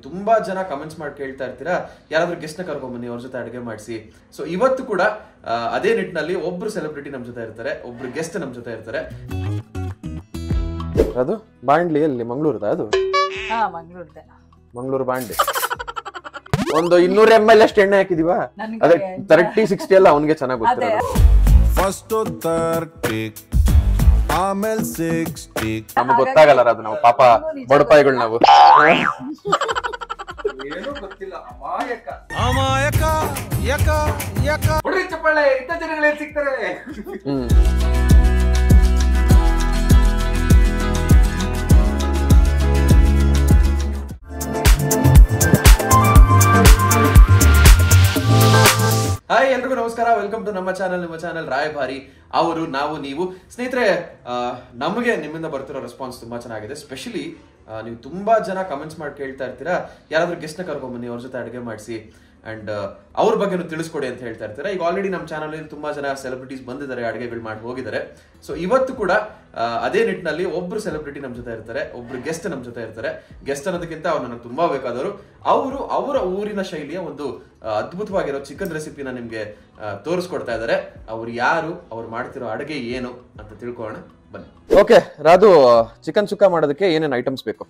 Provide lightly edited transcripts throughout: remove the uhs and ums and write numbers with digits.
ತುಂಬಾ ಜನ ಕಮೆಂಟ್ಸ್ ಮಾಡಿ ಕೇಳ್ತಾ ಇರ್ತೀರಾ, ಯಾರಾದ್ರೂ ಗೆಸ್ಟ್ ನ ಕರ್ಕೊಂಡ್ ಬನ್ನಿ, ಅವ್ರ ಜೊತೆ ಅಡುಗೆ ಮಾಡಿಸಿ. ಸೊ ಇವತ್ತು ಕೂಡ ಅದೇ ನಿಟ್ಟಿನಲ್ಲಿ ಒಬ್ರು ಸೆಲೆಬ್ರಿಟಿ ನಮ್ ಜೊತೆ ಇರ್ತಾರೆ, ಒಬ್ರು ಗೆಸ್ಟ್ ನಮ್ ಜೊತೆ ಇರ್ತಾರೆ. ಅದು ಬಾಂಡ್ಲಿ ಅಲ್ಲಿ ಮಂಗಳೂರದ, ಅದು ಮಂಗಳೂರು ಬಾಂಡ್ಲಿ. ಒಂದು 200 ml ಅಷ್ಟು ಎಣ್ಣೆ ಹಾಕಿದೀವಾ, ಅದೇ 30-60 ಎಲ್ಲ ಅವನಿಗೆ ಚೆನ್ನಾಗಿ ಗೊತ್ತಿರೋದು. ಫಸ್ಟ್ 30 ಆಮೇಲೆ 60. ನಮ್ಗೆ ಗೊತ್ತಾಗಲ್ಲ ಅದು, ನಾವು ಪಾಪ ಬಡಪಾಯಿಗಳು ನಾವು. ಏನೂ ಗೊತ್ತಿಲ್ಲ, ಅಮಾಯಕ ಅಮಾಯಕ ಯಕ ಯಕ. ಹೊಡ್ರಿ ಚಪ್ಪಾಳೆ, ಇಂಥ ಜನಗಳೇ ಸಿಗ್ತಾರೆ. ಹಾಯ್ ಎಲ್ರಿಗೂ ನಮಸ್ಕಾರ, ವೆಲ್ಕಮ್ ಟು ನಮ್ಮ ಚಾನಲ್, ನಿಮ್ಮ ಚಾನಲ್ ರಾಯಭಾರಿ. ಅವರು, ನಾವು, ನೀವು. ಸ್ನೇಹಿತರೆ, ನಮಗೆ ನಿಮ್ಮಿಂದ ಬರ್ತಿರೋ ರೆಸ್ಪಾನ್ಸ್ ತುಂಬಾ ಚೆನ್ನಾಗಿದೆ. ಸ್ಪೆಷಲಿ ನೀವು ತುಂಬಾ ಜನ ಕಮೆಂಟ್ಸ್ ಮಾಡಿ ಕೇಳ್ತಾ ಇರ್ತೀರಾ, ಯಾರಾದ್ರೂ ಗೆಸ್ಟ್ ನ ಕರ್ಕೊಂಡ್ ಬನ್ನಿ, ಅವ್ರ ಜೊತೆ ಅಡುಗೆ ಮಾಡಿಸಿ ಅಂಡ್ ಅವ್ರ ಬಗ್ಗೆನೂ ತಿಳಿಸ್ಕೊಡಿ ಅಂತ ಹೇಳ್ತಾ ಇರ್ತೀರಾ. ಈಗ ಆಲ್ರೆಡಿ ನಮ್ಮ ಚಾನಲ್ ತುಂಬಾ ಜನ ಸೆಲೆಬ್ರಿಟೀಸ್ ಬಂದಿದ್ದಾರೆ, ಅಡುಗೆಗಳು ಮಾಡಿ ಹೋಗಿದ್ದಾರೆ. ಸೊ ಇವತ್ತು ಕೂಡ ಅದೇ ನಿಟ್ಟಿನಲ್ಲಿ ಒಬ್ರು ಸೆಲೆಬ್ರಿಟಿ ನಮ್ ಜೊತೆ ಇರ್ತಾರೆ, ಒಬ್ರು ಗೆಸ್ಟ್ ನಮ್ ಜೊತೆ ಇರ್ತಾರೆ. ಗೆಸ್ಟ್ ಅನ್ನೋದಕ್ಕಿಂತ ಅವ್ರು ನನಗೆ ತುಂಬಾ ಬೇಕಾದವರು. ಅವರು ಅವರ ಊರಿನ ಶೈಲಿಯ ಒಂದು ಅದ್ಭುತವಾಗಿರೋ ಚಿಕನ್ ರೆಸಿಪಿನ ನಿಮ್ಗೆ ತೋರಿಸ್ಕೊಡ್ತಾ ಇದ್ದಾರೆ. ಅವ್ರು ಯಾರು, ಅವ್ರು ಮಾಡ್ತಿರೋ ಅಡುಗೆ ಏನು ಅಂತ ತಿಳ್ಕೊಳ್ಳೋಣ ಬನ್ನಿ. ಓಕೆ ರಾಧು, ಚಿಕನ್ ಸುಕ್ಕ ಮಾಡೋದಕ್ಕೆ ಏನೇನು ಐಟಮ್ಸ್ ಬೇಕು?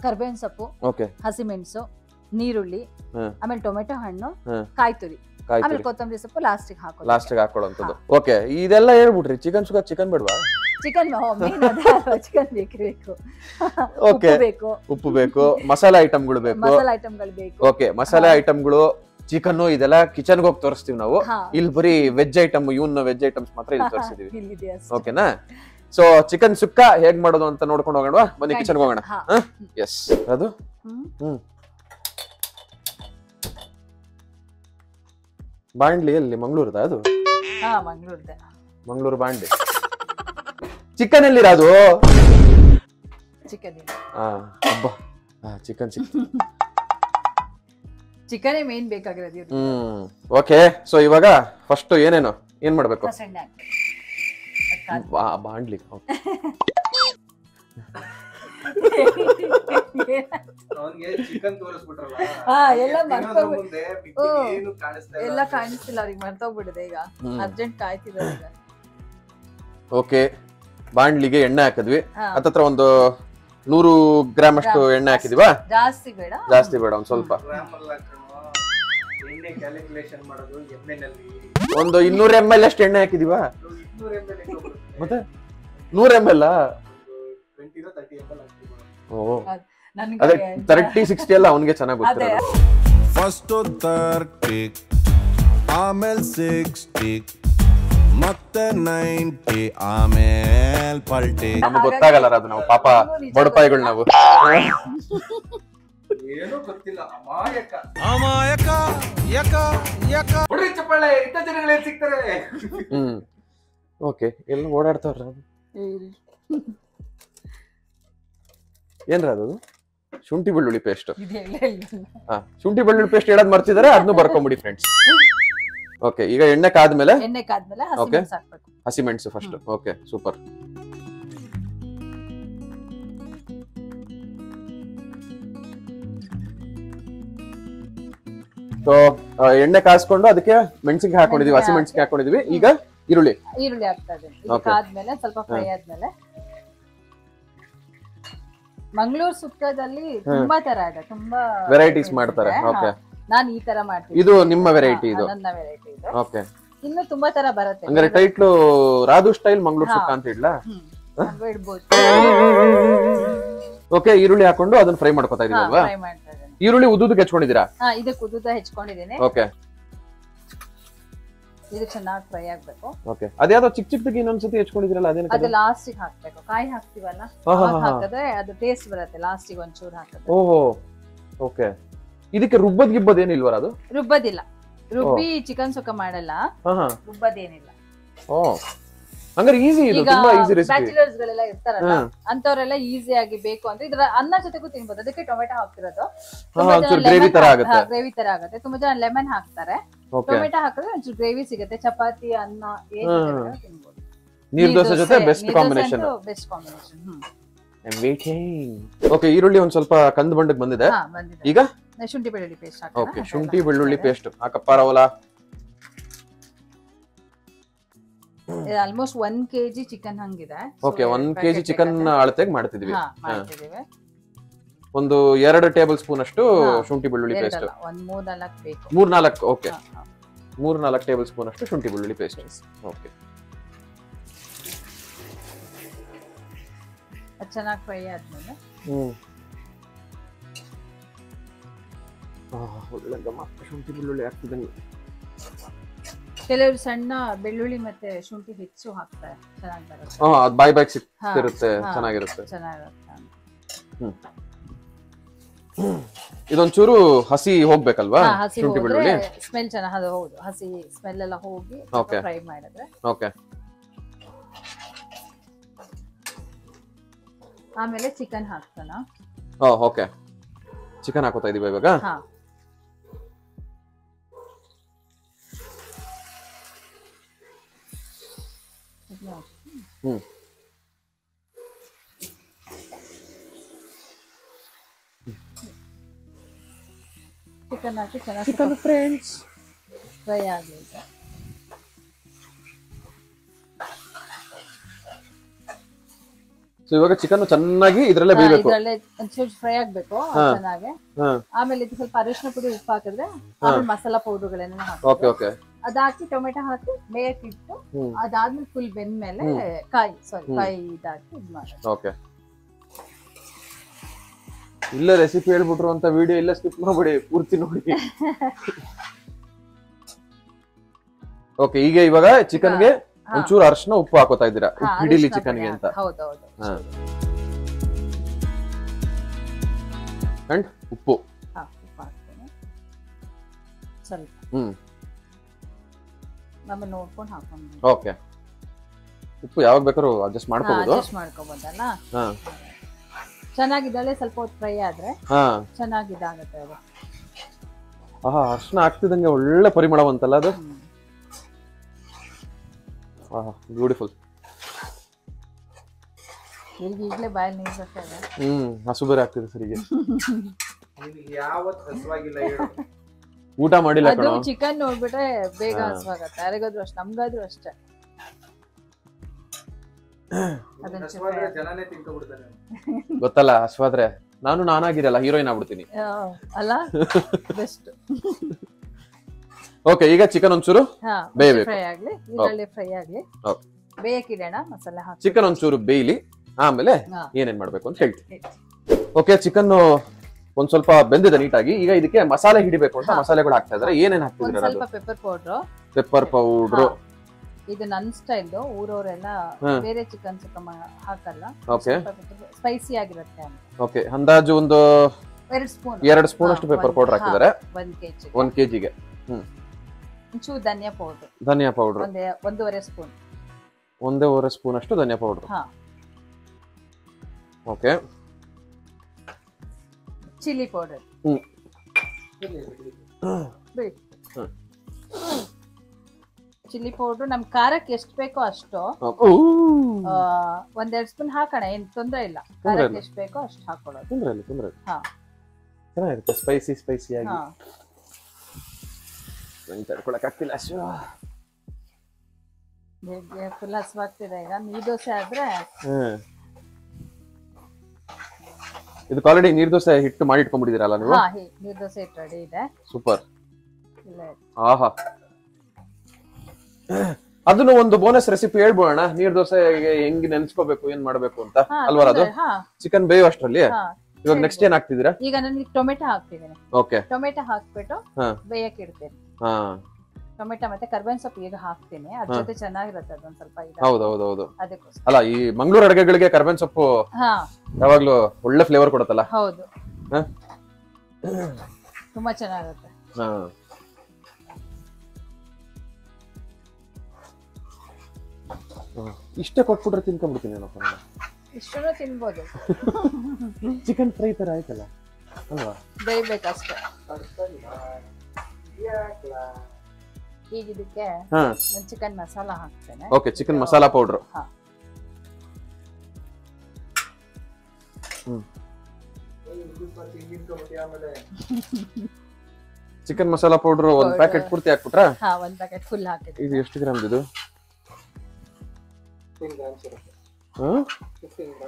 ಕರ್ಬೇವಿನ ಸೊಪ್ಪು, ಓಕೆ, ಹಸಿಮೆಣಸು, ನೀರುಳ್ಳಿ, ಆಮೇಲೆ ಟೊಮೆಟೊ ಹಣ್ಣು, ಕಾಯಿ ತುರಿ, ಆಮೇಲೆ ಕೊತ್ತಂಬರಿ ಸೊಪ್ಪು ಲಾಸ್ಟಿಗೆ ಹಾಕೊಳ್ಳೋಂಥದ್ದು. ಓಕೆ, ಇದೆಲ್ಲ ಹೇಳ್ಬಿಟ್ರಿ. ಚಿಕನ್ ಸುಕ್ಕ ಚಿಕನ್ ಬೇಡವಾ? ಚಿಕನ್ ಚಿಕನ್ ಬೇಕು, ಉಪ್ಪು ಬೇಕು, ಮಸಾಲೆ ಐಟಮ್ಗಳು ಬೇಕು. ಓಕೆ, ಮಸಾಲೆ ಐಟಮ್ಗಳು, ಚಿಕನ್ ಇದೆಲ್ಲ ಕಿಚನ್ಗೆ ಹೋಗಿ ತೋರಿಸ್ತೀವಿ ನಾವು. ಇಲ್ಲಿ ಬರೀ ವೆಜ್ ಐಟಮ್, ವೆಜ್ ಐಟಮ್ಸ್ ಮಾತ್ರ ಇಲ್ಲಿ ತೋರಿಸಿದೀವಿ. ಓಕೆನಾ? ಸೊ ಚಿಕನ್ ಸುಕ್ಕ ಹೇಗ್ ಮಾಡೋದು ಅಂತ ನೋಡ್ಕೊಂಡು ಹೋಗೋಣ, ಬನ್ನಿ ಕಿಚನ್ಗೆ ಹೋಗೋಣ. ಎಸ್, ಅದು ಬಾಂಡ್ಲಿ ಅಲ್ಲಿ ಮಂಗಳೂರದ, ಅದು ಮಂಗಳೂರು ಬಾಂಡ್ಲಿ. ಚಿಕನ್ ಎಲ್ಲಿ ರಾದು? ಹಬ್ಬ, ಚಿಕನ್ ಚಿಕನ್ ಮೇನ್ ಬೇಕಾಗಿರೋದು. ಓಕೆ, ಸೊ ಇವಾಗ ಫಸ್ಟ್ ಏನ್ ಮಾಡ್ಬೇಕು? ಬಾಂಡ್ಲಿ ಎಲ್ಲ ಕಾಣಿಸ್ತಿಲ್ಲ ಅವ್ರಿಗೆ, ಮರ್ತೋಗ್ಬಿಡಿದೆ ಈಗ, ಅರ್ಜೆಂಟ್ ಕಾಯ್ತಿದ್ದಾರೆ. ಓಕೆ, ಬಾಂಡ್ಲಿಗೆ ಎಣ್ಣೆ ಹಾಕಿದ್ವಿ. ಹತ್ತತ್ರ ಒಂದು 100 ಗ್ರಾಮ್ ಅಷ್ಟು ಎಣ್ಣೆ ಹಾಕಿದೀವಾ? ಜಾಸ್ತಿ ಬೇಡ, ಒಂದ್ ಸ್ವಲ್ಪ. ಒಂದು 200 ml ಅಷ್ಟು ಎಣ್ಣೆ ಹಾಕಿದೀವಾ? ಮತ್ತೆ 100 ml? ಅದೇ 30-60 ಎಲ್ಲ ಅವನಿಗೆ ಚೆನ್ನಾಗಿ ಗೊತ್ತಿರೋದು. ಫಸ್ಟ್ 30 ಆಮೇಲೆ 60 ಮತ್ತೆ 90 ಆಮೇಲೆ ಪಲ್ಟಿ. ನಮ್ಗೆ ಗೊತ್ತಾಗಲ್ಲ ಅದು, ನಾವು ಪಾಪ ಬಡಪಾಯಿಗಳು ನಾವು. ಏನೂ ಗೊತ್ತಿಲ್ಲ, ಅಮಾಯಕ ಅಮಾಯಕ ಯಕ ಯಕ. ಹೊಡ್ರಿ ಚಪ್ಪಾಳೆ, ಇಂಥ ಜನಗಳೇ ಸಿಗ್ತಾರೆ. ಓಕೆ, ಎಲ್ಲ ಓಡಾಡ್ತಾವ್ರ. ಏನ್ರ ಅದು? ಶುಂಠಿ ಬೆಳ್ಳುಳ್ಳಿ ಪೇಸ್ಟ್. ಶುಂಠಿ ಬೆಳ್ಳುಳ್ಳಿ ಪೇಸ್ಟ್ ಹೇಳೋದ್ ಮರ್ತಿದಾರೆ, ಅದನ್ನು ಬರ್ಕೊಂಬಿಡಿ ಫ್ರೆಂಡ್ಸ್. ಓಕೆ, ಈಗ ಎಣ್ಣೆ ಕಾದ್ಮೇಲೆ ಹಸಿಮೆಣಸು ಫಸ್ಟ್. Okay, super. ಸೊ ಎಣ್ಣೆ ಕಾಸ್ಕೊಂಡು ಅದಕ್ಕೆ ಮೆಣಸಿಗೆ ಹಾಕೊಂಡಿದೀವಿ, ಹಸಿ ಮೆಣಸಿಗೆ ಹಾಕೊಂಡಿದೀವಿ. ಈಗ ಈರುಳ್ಳಿ ಹಾಕ್ತಾ ಇದ್ದೀನಿ. ಆದ್ಮೇಲೆ ಸ್ವಲ್ಪ ಫ್ರೈ ಆದ್ಮೇಲೆ, ಮಂಗಳೂರು ಸುಕ್ಕದಲ್ಲಿ ತುಂಬಾ ತರ ಇದೆ, ತುಂಬಾ ವೆರೈಟೀಸ್ ಮಾಡ್ತಾರೆ. ಓಕೆ, ನಾನು ಈ ತರ ಮಾಡ್ತೀನಿ. ಇದು ನಿಮ್ಮ ವೆರೈಟಿ? ಇದು ನನ್ನ ವೆರೈಟಿ ಇದು. ಓಕೆ, ಇನ್ನು ತುಂಬಾ ತರ ಬರುತ್ತೆ. ಅಂದ್ರೆ ಟೈಟ್ಲು ರಾಧು ಸ್ಟೈಲ್ ಮಂಗಳೂರು ಸುಕ್ಕ ಅಂತ ಇಡ್ಲಾ? ಇಡ್ಬೋದು. ಓಕೆ, ಈರುಳ್ಳಿ ಹಾಕೊಂಡು ಅದನ್ನ ಫ್ರೈ ಮಾಡ್ಕೊತಾ ಇದೀವಿ ಅಲ್ವಾ? ಈರುಳ್ಳಿ ಉದ್ದುದಕ್ಕೆ ಹೆಚ್ಕೊಂಡಿದ್ದೀರಾ? ಇದಕ್ಕೆ ಉದ್ದುದ ಹೆಚ್ಕೊಂಡಿದ್ದೀನಿ. ಓಕೆ, ಇದು ಚೆನ್ನಾಗಿ ಫ್ರೈ ಆಗ್ಬೇಕು. ಓಕೆ, ಅದ್ಯಾವ್ದೋ ಚಿಕ್ಕದಾಗಿ ಇನ್ನೊಂದ್ಸತಿ ಹೆಚ್ಕೊಂಡಿದ್ರಲ್ಲ, ಅದೇನು? ಅದು ಲಾಸ್ಟಿಗೆ ಹಾಕ್ಬೇಕು. ಕಾಯಿ ಹಾಕ್ತಿವಲ್ಲ, ಹಾಕಿದ್ರೆ ಅದು ಟೇಸ್ಟ್ ಬರುತ್ತೆ. ಲಾಸ್ಟಿಗೆ ಒಂಚೂರು ಹಾಕಿದ್ರೆ. ಓಹೋ, ಓಕೆ. ಇದಕ್ಕೆ ರುಬ್ಬದ್ ಏನಿಲ್ವಾ? ಅದು ರುಬ್ಬದಿಲ್ಲ, ರುಬ್ಬಿ ಚಿಕನ್ ಸುಕ್ಕ ಮಾಡಲ್ಲ, ರುಬ್ಬದೇನಿಲ್ಲ. ಓ, ಹಂಗಾರೆ ಈಸಿ, ಇದು ತುಂಬಾ ಈಸಿ ರೆಸಿಪಿ. ಬ್ಯಾಚುಲರ್ಸ್ ಗಳೆಲ್ಲ ಇರ್ತಾರಲ್ಲ, ಅಂತವರೆಲ್ಲ ಈಸಿ ಆಗಿ ಬೇಕು ಅಂದ್ರೆ ಇದ್ರ ಅನ್ನ ಜೊತೆಗೂ ತಿನ್ಬೋದು. ಅದಕ್ಕೆ ಟೊಮೆಟೊ ಹಾಕ್ತಿರೋದು. ಗ್ರೇವಿ ತರ ಆಗುತ್ತೆ. ಗ್ರೇವಿ ತರ ಆಗುತ್ತೆ. ತುಂಬಾ ಜನ ಲೆಮನ್ ಹಾಕ್ತಾರೆ. ಟೊಮೆಟೊ ಹಾಕಿದ್ರೆ ಒಂಚೂರು ಗ್ರೇವಿ ಸಿಗುತ್ತೆ. ಚಪಾತಿ, ಅನ್ನ ಏನ್ ತಿನ್ಬೋದು. ನೀರ್ ದೋಸೆ ಜೊತೆ ಬೆಸ್ಟ್ ಕಾಂಬಿನೇಷನ್. ಓಕೆ, ಈರುಳ್ಳಿ ಒಂದ್ ಸ್ವಲ್ಪ ಕಂದು ಬಣ್ಣಕ್ಕೆ ಬಂದಿದೆ. ಈಗ ಶುಂಠಿ ಬೆಳ್ಳುಳ್ಳಿ ಪೇಸ್ಟ್ ಓಕೆ, ಶುಂಠಿ ಬೆಳ್ಳುಳ್ಳಿ ಪೇಸ್ಟ್ ಹಾಕಪ್ಪ ರಾಹುಲ. ಆಲ್ಮೋಸ್ಟ್ 1 kg ಚಿಕನ್ ಹಂಗಿದೆ. ಓಕೆ, 1 kg ಚಿಕನ್ ಅಳತೆಗೆ ಮಾಡ್ತಿದೀವಿ. ಒಂದು 2 ಟೇಬಲ್ ಸ್ಪೂನ್ ಅಷ್ಟು ಶುಂಠಿ ಬೆಳ್ಳುಳ್ಳಿ ಪೇಸ್ಟ್. 3-4 ಬೇಕು. 3-4 ಓಕೆ, 3-4 ಟೇಬಲ್ ಸ್ಪೂನ್ ಅಷ್ಟು ಶುಂಠಿ ಬೆಳ್ಳುಳ್ಳಿ ಪೇಸ್ಟ್. ಓಕೆ, ಚೆನ್ನಾಗಿ ಫ್ರೈ ಆದ್ಮೇಲೆ ಒಳ್ಳೆ ಗಮ ಶುಂಠಿ ಬೆಳ್ಳುಳ್ಳಿ ಹಾಕ್ತಿದ್ದಂಗೆ. ಕೆಲವರು ಸಣ್ಣ ಬೆಳ್ಳುಳ್ಳಿ ಮತ್ತೆ ಶುಂಠಿ ಹೆಚ್ಚು ಹಾಕ್ತಾರೆ, ಚೆನ್ನಾಗಿ ಬರುತ್ತೆ. ಅದು ಬಾಯ್ ಬಾಯ್ ಸಿಕ್ತಿರುತ್ತೆ, ಚೆನ್ನಾಗಿರುತ್ತೆ. ಇದೊಂಚೂರು ಹಸಿ ಹೋಗ್ಬೇಕಲ್ವಾ ಶುಂಠಿ ಬೆಳ್ಳುಳ್ಳಿ? ಸ್ಮೆಲ್ ಚೆನ್ನಾಗಿ, ಹೌದು, ಹಸಿ ಸ್ಮೆಲ್ ಎಲ್ಲ ಹೋಗಿ ಫ್ರೈ ಮಾಡಿದ್ರೆ. ಓಕೆ, ಆಮೇಲೆ ಚಿಕನ್ ಹಾಕ್ತಾನ. ಓಕೆ, ಚಿಕನ್ ಹಾಕೋತಾ ಇದೀವಿ ಇವಾಗ. ಚಿಕನ್ ಹಾಕಿ ಚೆನ್ನಾಗಿ ಫ್ರೆಂಡ್ಸ್ ಫ್ರೈ ಆಗಲಿದೆ. ಇವಾಗ ಚಿಕನ್ ಚೆನ್ನಾಗಿ ಇದ್ರಲ್ಲೇ ಬೇಯಬೇಕು, ಇದ್ರಲ್ಲೇ ಒಂಚೂರು ಫ್ರೈ ಆಗ್ಬೇಕು ಚೆನ್ನಾಗಿ. ಆಮೇಲೆ ಇದು ಸ್ವಲ್ಪ ಅರಿಶಿನ ಪುಡಿ, ಉಪ್ಪು ಹಾಕಿದ್ರೆ ಆಮೇಲೆ ಮಸಾಲಾ ಪೌಡರ್ಗಳನ್ನ ಹಾಕಿ, ಓಕೆ ಓಕೆ, ಅದಾಕಿ ಟೊಮೆಟೊ ಹಾಕಿ ಬೇಯಕ್ಕಿಟ್ಟು ಅದಾದ್ಮೇಲೆ ಫುಲ್ ಬೆಂದ್ಮೇಲೆ ಕಾಯಿ ಇದಾಕಿ ಇದ್ ಮಾಡಿ. ಓಕೆ, ಇಲ್ಲ ರೆಸಿಪಿ ಹೇಳ್ಬಿಟ್ರು ಅಂತ ವಿಡಿಯೋ ಇಲ್ಲ ಸ್ಕಿಪ್ ಮಾಡ್ಬಿಡಿ, ಪೂರ್ತಿ ನೋಡಿ. ಓಕೆ, ಈಗ ಇವಾಗ ಚಿಕನ್ಗೆ ಒಂಚೂರು ಅರಿಶಿನ ಉಪ್ಪು ಹಾಕೋತಾ ಇದ್ದೀರಾ ಹಿಡಿಲಿ ಚಿಕನ್ಗೆ ಅಂತ. ಹೌದೌದು, ಅಂಡ್ ಉಪ್ಪು ಹಾಕ್ತೀನಿ ಸ್ವಲ್ಪ. ಆಮೇಲೆ ನೋಡ್ಕೊಂಡು ಹಾಕೊಂಡು. ಓಕೆ, ಉಪ್ಪು ಯಾವಾಗ ಬೇಕಾದ್ರೂ ಅಡ್ಜಸ್ಟ್ ಮಾಡ್ಕೋಬಹುದು. ಮಾಡ್ಕೋಬಹುದಲ್ಲ. ಚೆನ್ನಾಗಿದ್ದಾಳೆ, ಸ್ವಲ್ಪ ಹೊತ್ತು ಫ್ರೈ ಆದ್ರೆ ಚೆನ್ನಾಗಿದ್ದಾಗುತ್ತೆ ಅದು. ಅರಿಶಿನ ಹಾಕ್ತಿದಂಗೆ ಒಳ್ಳೆ ಪರಿಮಳ ಬಂತಲ್ಲ ಅದು. ಬ್ಯೂಟಿಫುಲ್. ಈಗಲೇ ಬಾಯಲ್ಲಿ ನೀರು ಬರ್ತಾ ಇದೆ. ಹಸು ಬೇರೆ ಆಗ್ತಿದೆ ಸರಿಗೆ. ಊಟ ಮಾಡಿಲ್ಲ ಕಣೋ. ಚಿಕನ್ ನೋಡ್ಬಿಟ್ರೆ ಬೇಗ ಹಸುವಾಗತ್ತೆ, ಯಾರಿಗಾದ್ರೂ ಅಷ್ಟೇ, ನಮ್ಗಾದ್ರೂ ಅಷ್ಟೇ. ಗೊತ್ತಲ್ಲ, ಹಸುವಾದ್ರೆ ನಾನಾಗಿರಲ್ಲ, ಹೀರೋಯಿನ್ ಆಗ್ಬಿಡ್ತೀನಿ ಅಲ್ಲ, ಬೆಸ್ಟ್. ಓಕೆ, ಈಗ ಚಿಕನ್ ಒಂಚೂರು ಬೇಯಬೇಕು, ಫ್ರೈ ಆಗ್ಲಿ, ಇದರಲ್ಲಿ ಫ್ರೈ ಆಗ್ಲಿ, ಬೇಯಕ್ಕಿಡೋಣ. ಮಸಾಲೆ ಹಾಕಿ ಚಿಕನ್ ಒಂಚೂರು ಬೇಯಲಿ, ಆಮೇಲೆ ಏನೇನ್ ಮಾಡ್ಬೇಕು ಅಂತ ಹೇಳ್ತೀನಿ. ಓಕೆ, ಚಿಕನ್ ಒಂದ್ ಸ್ವಲ್ಪ ಬೆಂದಿದೆ ನೀಟಾಗಿ. ಈಗ ಇದಕ್ಕೆ ಮಸಾಲೆ ಹಿಡಿಬೇಕು ಅಂತ ಮಸಾಲೆಗಳು ಹಾಕ್ತಾ ಇದಾರೆ. ಏನೇನ್ ಹಾಕ್ತಿದ್ರೆ? ಸ್ವಲ್ಪ ಪೆಪ್ಪರ್ ಪೌಡ್ರು. ಇದು ನನ್ ಸ್ಟೈಲ್, ಊರವರೆಲ್ಲ ಬೇರೆ ಚಿಕನ್ ಸುಕ್ಕ ಹಾಕಲ್ಲ. ಓಕೆ, ಸ್ಪೈಸಿ ಆಗಿರುತ್ತೆ. ಓಕೆ, ಅಂದಾಜು ಒಂದು 2 ಸ್ಪೂನ್ ಅಷ್ಟು ಪೆಪ್ಪರ್ ಪೌಡರ್ ಹಾಕಿದ್ದಾರೆ 1 kgಗೆ. ಒಂಚೂರು ಧನಿಯಾ ಪೌಡರ್, 1.5 ಸ್ಪೂನ್, 1.5 ಸ್ಪೂನ್ ಅಷ್ಟು ಧನಿಯಾ powder. Okay, chilli powder, chilli powder ನಮ್ ಖಾರಕ್ಕೆ ಎಷ್ಟು ಬೇಕೋ ಅಷ್ಟು 1-2 ಸ್ಪೂನ್ ಹಾಕೋಣ, ಏನ್ ತೊಂದ್ರೆ ಇಲ್ಲ. ಖಾರಕ್ಕೆ ಎಷ್ಟು ಬೇಕೋ ಅಷ್ಟು ಹಾಕೊಳ್ಳೋದು. ಚೆನ್ನಾಗಿರುತ್ತೆ, ಸ್ಪೈಸಿ ಆಗಿ. ತಡ್ಕೊಳಕ್ ಆಗ್ತಿಲ್ಲ, ಫುಲ್ ಹಸುವಾಗ್ತಿದೆ. ಈಗ ನೀರ್ ದೋಸೆ ಆದ್ರೆ ಇದಕ್ಕೆ ಆಲ್ರೆಡಿ ನೀರ್ ದೋಸೆ ಹಿಟ್ಟು ಮಾಡಿ ಇಟ್ಕೊಂಡ್ಬಿಟ್ಟಿದ್ದೀರಲ್ಲ ನೀವು? ನೀರ್ ದೋಸೆ ಹಿಟ್ಟು ರೆಡಿ ಇದೆ. ಸೂಪರ್. ಆಹಾ, ಅದನ್ನು ಒಂದು ಬೋನಸ್ ರೆಸಿಪಿ ಹೇಳ್ಬೋಣ. ನೀರ್ ದೋಸೆಗೆ ಹೆಂಗ್ ನೆನ್ಸ್ಕೋಬೇಕು, ಏನ್ ಮಾಡ್ಬೇಕು ಅಂತ ಅಲ್ವಾ? ಅದು ಚಿಕನ್ ಬೇಯೋ ಅಷ್ಟ್ರಲ್ಲಿ ಇವಾಗ ನೆಕ್ಸ್ಟ್ ಏನ್ ಹಾಕ್ತಿದ್ದೀರಾ? ಈಗ ನಾನು ಟೊಮೆಟೊ ಹಾಕ್ತಿದ್ದೀನಿ. ಓಕೆ, ಟೊಮೆಟೊ ಹಾಕ್ಬಿಟ್ಟು ಬೇಯಕ್ಕೆ ಇಡ್ತೀನಿ. ಟೊಮೆಟೊ ಮತ್ತೆ ಕರ್ಬೇವಿನ ಸೊಪ್ಪು ಈಗ ಹಾಕ್ತೀನಿ, ಅದ್ರ ಜೊತೆ ಚೆನ್ನಾಗಿರುತ್ತೆ ಅದೊಂದ್ ಸ್ವಲ್ಪ. ಹೌದೌದು, ಅಲ್ಲ ಈ ಮಂಗಳೂರು ಅಡುಗೆಗಳಿಗೆ ಕರ್ಬೇವಿನ ಸೊಪ್ಪು ಯಾವಾಗ್ಲೂ ಒಳ್ಳೆ ಫ್ಲೇವರ್ ಕೊಡುತ್ತಲ್ಲ. ಹೌದು, ತುಂಬಾ ಚೆನ್ನಾಗಿರುತ್ತೆ. ಇಷ್ಟೇ ಕೊಟ್ಬಿಟ್ರೆ ತಿನ್ಕೊಂಡ್ಬಿಡ್ತೀನಿ ನಾನು. ಇಷ್ಟನ್ನು ತಿನ್ಬೋದು. ಚಿಕನ್ ಫ್ರೈ ತರ ಆಯ್ತಲ್ಲ ಅಲ್ವಾ? ಬೇಯಬೇಕಷ್ಟೇ. ಈಗ ಇದಕ್ಕೆ ಚಿಕನ್ ಮಸಾಲ ಹಾಕ್ತೇನೆ. Okay, chicken masala powder. Chicken masala powder ಒಂದ್ ಪ್ಯಾಕೆಟ್ ಪೂರ್ತಿ ಹಾಕ್ಬಿಟ್ರಾ? ಒಂದ್ ಪ್ಯಾಕೆಟ್ ಫುಲ್ ಹಾಕಿದ್ವಿ. ಇದು ಎಷ್ಟು ಗ್ರಾಮ್ ಇದು?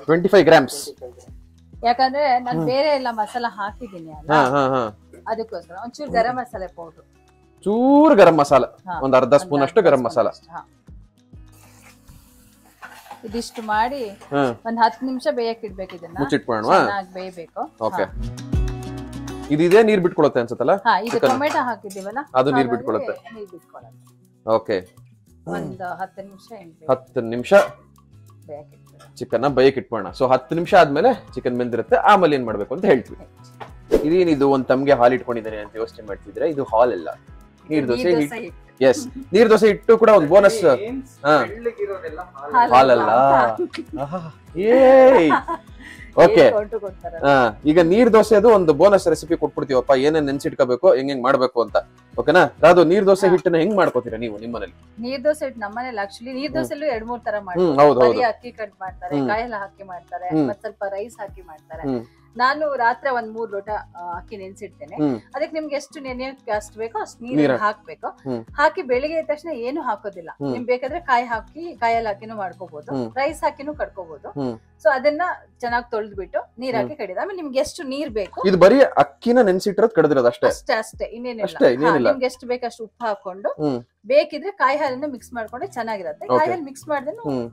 25 ಗ್ರಾಮ್ಸ್. ಯಾಕಂದ್ರೆ ನಾನು ಬೇರೆ ಎಲ್ಲ ಮಸಾಲಾ ಹಾಕಿದೀನಿ ಅಲ್ಲ, ಅದಕ್ಕೋಸ್ಕರ ಒಂಚೂರು ಗರಂ ಮಸಾಲೆ ಪೌಡರ್, ಚೂರು ಗರಂ ಮಸಾಲ, ಒಂದ್ ಅರ್ಧ ಸ್ಪೂನ್ ಅಷ್ಟು ಗರಂ ಮಸಾಲ. ಇದಿಷ್ಟು ಮಾಡಿ ಒಂದ್ 10 ನಿಮಿಷ ಬೇಯಕ್ಕೆ ಇಡ್ಬೇಕು. ಇದನ್ನ ಮುಚ್ಚಿಟ್ಕೊಳ್ಳೋಣ, ಚೆನ್ನಾಗಿ ಬೇಯಬೇಕು. ಓಕೆ. ಇದಿದೆ ನೀರ್ ಬಿಟ್ಕೊಳ್ಳುತ್ತೆ ಅನ್ಸುತ್ತಲ್ಲ? ಇದು ಟೊಮೆಟೊ ಹಾಕಿದೀವಲ್ಲ, ಅದು ನೀರ್ ಬಿಟ್ಕೊಳ್ಳುತ್ತೆ. ಓಕೆ, ಒಂದು 10 ನಿಮಿಷ 10 ನಿಮಿಷ ಚಿಕನ್ ಬೇಯಕ್ಕೆ ಇಟ್ಕೊಳ್ಳೋಣ. ಸೊ 10 ನಿಮಿಷ ಆದ್ಮೇಲೆ ಚಿಕನ್ ಬೆಂದಿರುತ್ತೆ. ಆಮೇಲೆ ಏನ್ ಮಾಡ್ಬೇಕು ಅಂತ ಹೇಳ್ತೀವಿ. ಇದೇನಿದು ಒಂದ್ ತಮ್ಗೆ ಹಾಲ್ ಇಟ್ಕೊಂಡಿದ್ದೇನೆ ಅಂತ ಯೋಚನೆ ಮಾಡ್ತಿದ್ರೆ, ಇದು ಹಾಲ್ ಎಲ್ಲ ನೀರ್ ದೋಸೆ ಹಿಟ್ಟು. ಎಸ್, ನೀರ್ ದೋಸೆ ಹಿಟ್ಟು ಕೂಡ ಒಂದು ಬೋನಸ್. ಹಾಲಲ್ಲ. ಓಕೆ, ಈಗ ನೀರ್ ದೋಸೆ ಅದು ಒಂದು ಬೋನಸ್ ರೆಸಿಪಿ ಕೊಟ್ಬಿಡ್ತೀವಪ್ಪ, ಏನೇನ್ ನೆನ್ಸಿಟ್ಕೋಬೇಕು, ಹೆಂಗ್ ಮಾಡ್ಬೇಕು ಅಂತ. ಓಕೆನಾ? ಅದು ನೀರ್ ದೋಸೆ ಹಿಟ್ಟನ್ನ ಹೆಂಗ್ ಮಾಡ್ಕೋತೀರಾ ನೀವು ನಿಮ್ಮನೇಲಿ? ನೀರ್ ದೋಸೆ ಹಿಟ್ಟು ನಮ್ಮನೇಲಿ ಆಕ್ಚುಲಿ ನೀರ್ ದೋಸೆಲ್ಲೂ 2-3 ತರ ಮಾಡ್ತಾರೆ. ಅಕ್ಕಿ ಕಟ್ ಮಾಡ್ತಾರೆ, ಕಾಯೆಲ್ಲ ಹಾಕಿ ಮಾಡ್ತಾರೆ, ಮತ್ ಸ್ವಲ್ಪ ರೈಸ್ ಹಾಕಿ ಮಾಡ್ತಾರೆ. ನಾನು ರಾತ್ರಿ 1-3 ಲೋಟ ಅಕ್ಕಿ ನೆನ್ಸಿಡ್ತೇನೆ. ಅದಕ್ಕೆ ನಿಮ್ಗೆ ಎಷ್ಟು ನೆನೆಯಕ್ಕೆ ಅಷ್ಟು ಬೇಕೋ ಅಷ್ಟು ನೀರು ಹಾಕ್ಬೇಕು. ಹಾಕಿ ಬೆಳಿಗ್ಗೆ ಎದ್ದ ತಕ್ಷಣ ಏನು ಹಾಕೋದಿಲ್ಲ. ನಿಮ್ ಬೇಕಾದ್ರೆ ಕಾಯಲ್ಲಿ ಹಾಕಿನೂ ಮಾಡ್ಕೋಬಹುದು, ರೈಸ್ ಹಾಕಿನೂ ಕಡ್ಕೋಬಹುದು. ಸೊ ಅದನ್ನ ಚೆನ್ನಾಗಿ ತೊಳೆದ್ಬಿಟ್ಟು ನೀರ್ ಹಾಕಿ ಕಡಿದ ಆಮೇಲೆ ನಿಮ್ಗೆ ಎಷ್ಟು ನೀರ್ ಬೇಕು. ಇದು ಬರೀ ಅಕ್ಕಿನ ನೆನ್ಸಿಟ್ಟಿರೋದು ಕಡಿದಿರೋದು ಅಷ್ಟೇ ಅಷ್ಟೇ, ಇನ್ನೇನಿಲ್ಲ. ನಿಮ್ಗೆ ಎಷ್ಟು ಬೇಕಷ್ಟು ಉಪ್ಪು ಹಾಕೊಂಡು, ಬೇಕಿದ್ರೆ ಕಾಯಿ ಹಾಲನ್ನ ಮಿಕ್ಸ್ ಮಾಡ್ಕೊಂಡ್ರೆ ಚೆನ್ನಾಗಿರುತ್ತೆ. ಕಾಯಿ ಹಾಲು ಮಿಕ್ಸ್ ಮಾಡ್ದೆ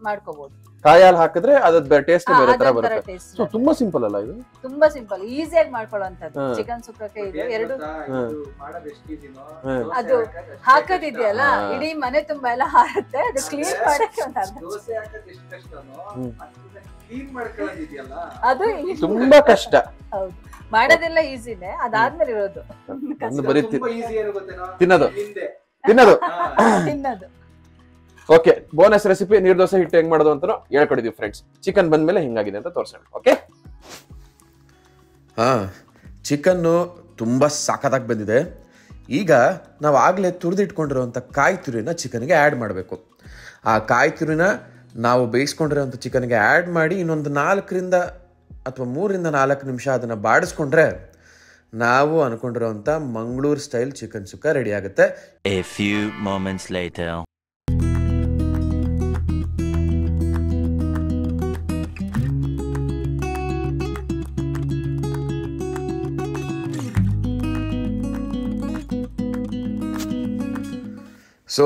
ಮಾಡ್ಕೋಬಹುದು. ಕಾಯಿ ಹಾಲು ಹಾಕಿದ್ರೆ ಅದ್ರ ಟೇಸ್ಟ್ ಬೇರೆ ತರ ಬರುತ್ತೆ. ಸೊ ತುಂಬಾ ಸಿಂಪಲ್ ಅಲ್ಲ ಇದು? ತುಂಬಾ ಸಿಂಪಲ್, ಈಸಿಯಾಗಿ ಮಾಡ್ಕೊಳ್ಳುವಂತದ್ದು. ಚಿಕನ್ ಸುಕ್ಕಕ್ಕೆ ಇದು ಎರಡು ಅದು ಹಾಕೋದಿದೆಯಲ್ಲ, ಇಡೀ ಮನೆ ತುಂಬಾ ಎಲ್ಲ ಹಾರುತ್ತೆ. ಅದು ಕ್ಲೀನ್ ಮಾಡಕ್ಕೆ ಅದು ತುಂಬಾ ಕಷ್ಟ. ಹೌದು, ಮಾಡೋದೆಲ್ಲ ಈಸಿನೇ, ಅದಾದ್ಮೇಲೆ ಇರೋದು ತಿನ್ನೋದು. ಓಕೆ, ಬೋನಸ್ ರೆಸಿಪಿ ನೀರ್ ದೋಸೆ ಹಿಟ್ಟು ಹೆಂಗ್ ಮಾಡೋದು ಅಂತ ಹೇಳ್ಕೊಡಿದೀವಿ ಫ್ರೆಂಡ್ಸ್. ಚಿಕನ್ ಬಂದ್ಮೇಲೆ ಹಿಂಗಾಗಿದೆ ಅಂತ ತೋರ್ಸೋಣ. ಓಕೆ, ಚಿಕನ್ನು ತುಂಬಾ ಸಾಕಾಗಿ ಬಂದಿದೆ. ಈಗ ನಾವು ಆಗ್ಲೇ ತುರಿದಿಟ್ಕೊಂಡಿರುವಂತ ಕಾಯಿ ತುರಿನ ಚಿಕನ್ಗೆ ಆ್ಯಡ್ ಮಾಡಬೇಕು. ಆ ಕಾಯಿ ತುರಿನ ನಾವು ಬೇಯಿಸ್ಕೊಂಡಿರೋಂಥ ಚಿಕನ್ಗೆ ಆ್ಯಡ್ ಮಾಡಿ ಇನ್ನೊಂದು 4 ಅಥವಾ 3-4 ನಿಮಿಷ ಅದನ್ನ ಬಾಡಿಸ್ಕೊಂಡ್ರೆ ನಾವು ಅನ್ಕೊಂಡಿರೋಂಥ Mangalore style chicken sukka ready ಆಗುತ್ತೆ. A few moments later. So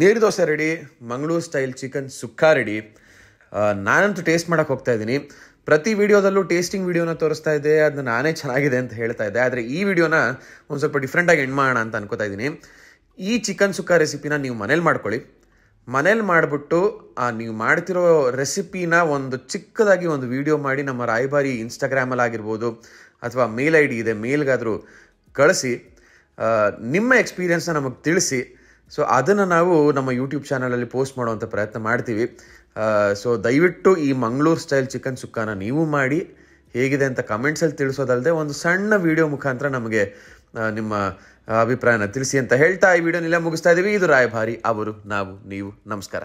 neer dosa ready, Mangalore style chicken sukka ready. ನಾನಂತೂ ಟೇಸ್ಟ್ ಮಾಡಕ್ಕೆ ಹೋಗ್ತಾ ಇದ್ದೀನಿ. ಪ್ರತಿ ವಿಡಿಯೋದಲ್ಲೂ ಟೇಸ್ಟಿಂಗ್ ವಿಡಿಯೋನ ತೋರಿಸ್ತಾ ಇದ್ದೆ, ಅದನ್ನ ನಾನೇ ಚೆನ್ನಾಗಿದೆ ಅಂತ ಹೇಳ್ತಾ ಇದ್ದೆ. ಆದರೆ ಈ ವಿಡಿಯೋನ ಒಂದು ಸ್ವಲ್ಪ ಡಿಫ್ರೆಂಟಾಗಿ ಎಂಡ್ ಮಾಡೋಣ ಅಂತ ಅನ್ಕೋತಾ ಇದ್ದೀನಿ. ಈ ಚಿಕನ್ ಸುಕ್ಕ ರೆಸಿಪಿನ ನೀವು ಮನೇಲಿ ಮಾಡ್ಕೊಳ್ಳಿ. ಮನೇಲಿ ಮಾಡಿಬಿಟ್ಟು ನೀವು ಮಾಡ್ತಿರೋ ರೆಸಿಪಿನ ಒಂದು ಚಿಕ್ಕದಾಗಿ ಒಂದು ವಿಡಿಯೋ ಮಾಡಿ ನಮ್ಮ ರಾಯಭಾರಿ ಇನ್ಸ್ಟಾಗ್ರಾಮಲ್ಲಿ ಆಗಿರ್ಬೋದು ಅಥವಾ ಮೇಲ್ ID ಇದೆ, ಮೇಲ್ಗಾದರೂ ಕಳಿಸಿ ನಿಮ್ಮ ಎಕ್ಸ್ಪೀರಿಯನ್ಸ್ನ ನಮಗೆ ತಿಳಿಸಿ. ಸೊ ಅದನ್ನು ನಾವು ನಮ್ಮ ಯೂಟ್ಯೂಬ್ ಚಾನಲಲ್ಲಿ ಪೋಸ್ಟ್ ಮಾಡುವಂಥ ಪ್ರಯತ್ನ ಮಾಡ್ತೀವಿ. ಸೊ ದಯವಿಟ್ಟು ಈ ಮಂಗಳೂರು ಸ್ಟೈಲ್ ಚಿಕನ್ ಸುಕ್ಕಾನ ನೀವು ಮಾಡಿ ಹೇಗಿದೆ ಅಂತ ಕಮೆಂಟ್ಸಲ್ಲಿ ತಿಳಿಸೋದಲ್ಲದೆ ಒಂದು ಸಣ್ಣ ವಿಡಿಯೋ ಮುಖಾಂತರ ನಮಗೆ ನಿಮ್ಮ ಅಭಿಪ್ರಾಯನ ತಿಳಿಸಿ ಅಂತ ಹೇಳ್ತಾ ಈ ವಿಡಿಯೋನೆಲ್ಲ ಮುಗಿಸ್ತಾ ಇದ್ದೀವಿ. ಇದು ರಾಯಭಾರಿ, ಅವರು, ನಾವು, ನೀವು. ನಮಸ್ಕಾರ.